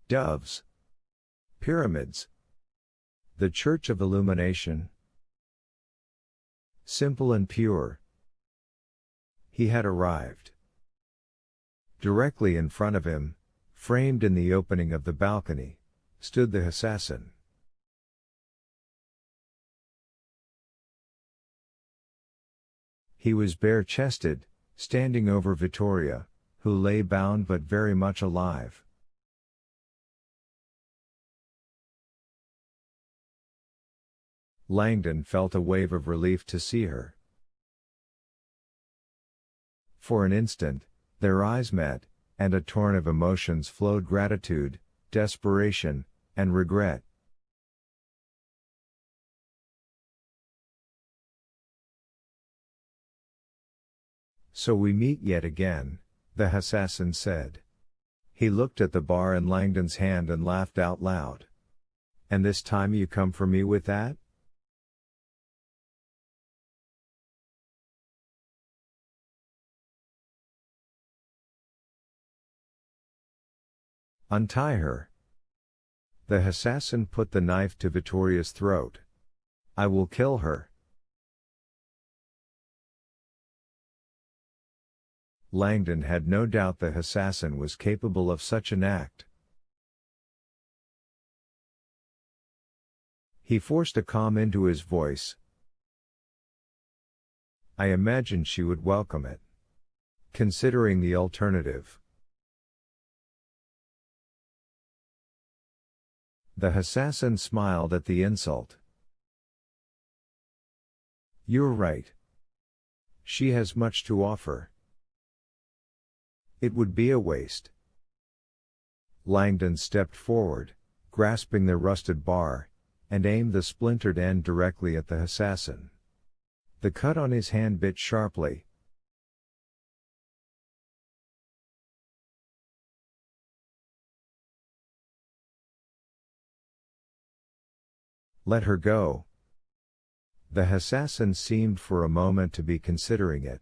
doves, pyramids, the Church of Illumination. Simple and pure. He had arrived. Directly in front of him, framed in the opening of the balcony, stood the assassin. He was bare-chested, standing over Vittoria, who lay bound but very much alive. Langdon felt a wave of relief to see her. For an instant, their eyes met, and a torrent of emotions flowed: gratitude, desperation, and regret. "So we meet yet again," the assassin said. He looked at the bar in Langdon's hand and laughed out loud. "And this time you come for me with that?" "Untie her." The assassin put the knife to Vittoria's throat. "I will kill her." Langdon had no doubt the assassin was capable of such an act. He forced a calm into his voice. "I imagined she would welcome it. Considering the alternative." The assassin smiled at the insult. "You're right. She has much to offer. It would be a waste." Langdon stepped forward, grasping the rusted bar, and aimed the splintered end directly at the assassin. The cut on his hand bit sharply. "Let her go." The assassin seemed for a moment to be considering it.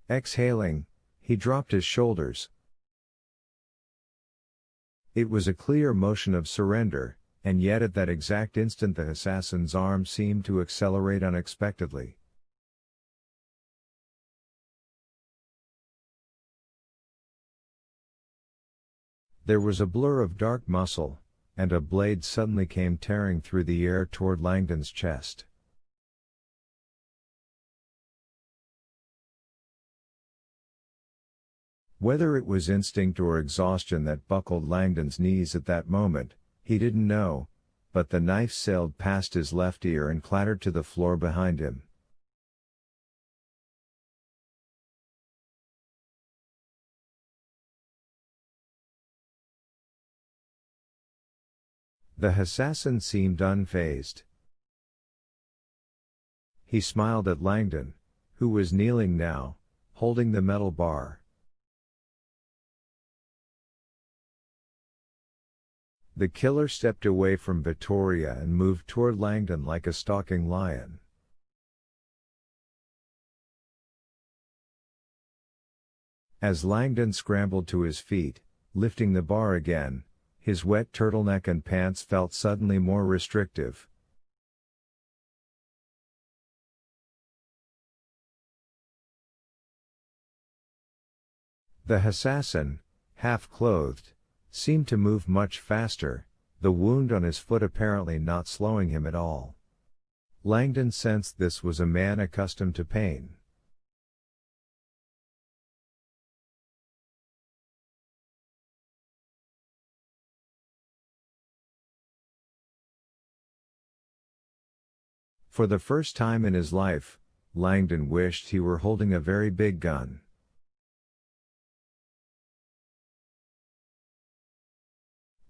Exhaling, he dropped his shoulders. It was a clear motion of surrender, and yet at that exact instant the assassin's arm seemed to accelerate unexpectedly. There was a blur of dark muscle, and a blade suddenly came tearing through the air toward Langdon's chest. Whether it was instinct or exhaustion that buckled Langdon's knees at that moment, he didn't know, but the knife sailed past his left ear and clattered to the floor behind him. The assassin seemed unfazed. He smiled at Langdon, who was kneeling now, holding the metal bar. The killer stepped away from Vittoria and moved toward Langdon like a stalking lion. As Langdon scrambled to his feet, lifting the bar again, his wet turtleneck and pants felt suddenly more restrictive. The assassin, half-clothed, seemed to move much faster, the wound on his foot apparently not slowing him at all. Langdon sensed this was a man accustomed to pain. For the first time in his life, Langdon wished he were holding a very big gun.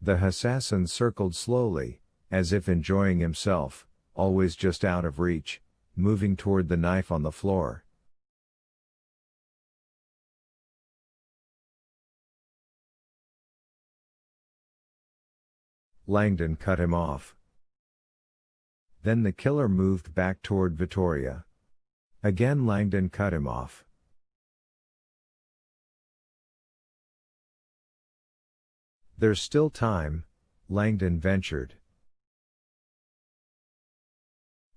The assassin circled slowly, as if enjoying himself, always just out of reach, moving toward the knife on the floor. Langdon cut him off. Then the killer moved back toward Vittoria. Again Langdon cut him off. There's still time, Langdon ventured.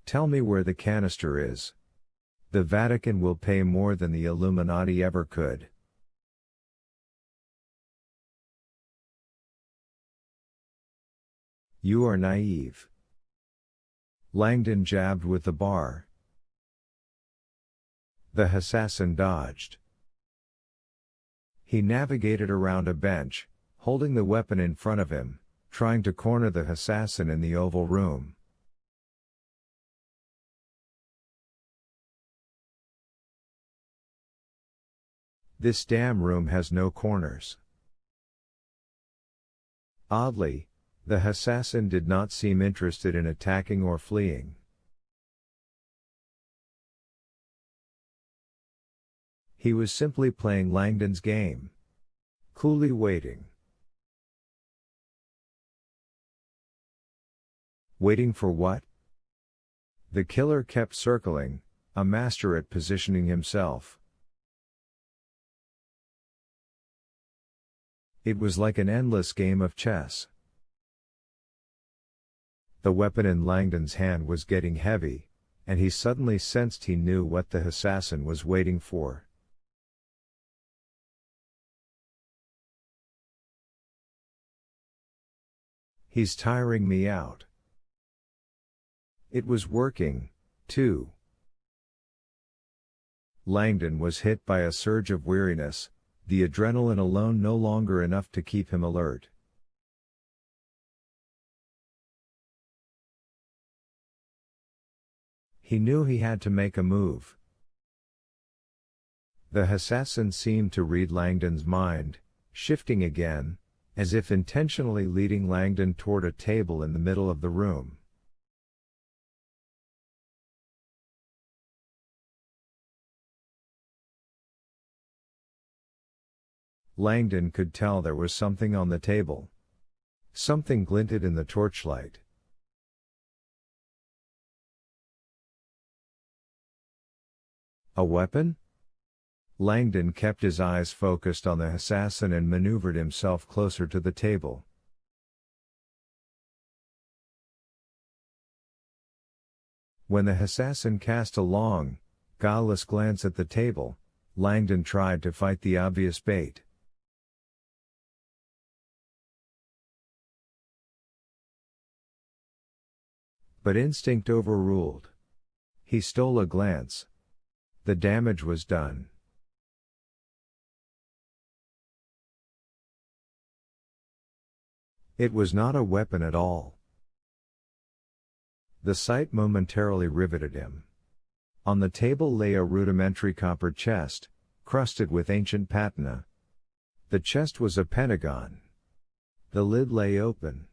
Tell me where the canister is. The Vatican will pay more than the Illuminati ever could. You are naive. Langdon jabbed with the bar. The assassin dodged. He navigated around a bench, holding the weapon in front of him, trying to corner the assassin in the Oval Room. This damn room has no corners. Oddly, the assassin did not seem interested in attacking or fleeing. He was simply playing Langdon's game. Coolly waiting. Waiting for what? The killer kept circling, a master at positioning himself. It was like an endless game of chess. The weapon in Langdon's hand was getting heavy, and he suddenly sensed he knew what the assassin was waiting for. He's tiring me out. It was working, too. Langdon was hit by a surge of weariness, the adrenaline alone no longer enough to keep him alert. He knew he had to make a move. The assassin seemed to read Langdon's mind, shifting again, as if intentionally leading Langdon toward a table in the middle of the room. Langdon could tell there was something on the table. Something glinted in the torchlight. A weapon? Langdon kept his eyes focused on the assassin and maneuvered himself closer to the table. When the assassin cast a long, guileless glance at the table, Langdon tried to fight the obvious bait. But instinct overruled. He stole a glance. The damage was done. It was not a weapon at all. The sight momentarily riveted him. On the table lay a rudimentary copper chest, crusted with ancient patina. The chest was a pentagon. The lid lay open.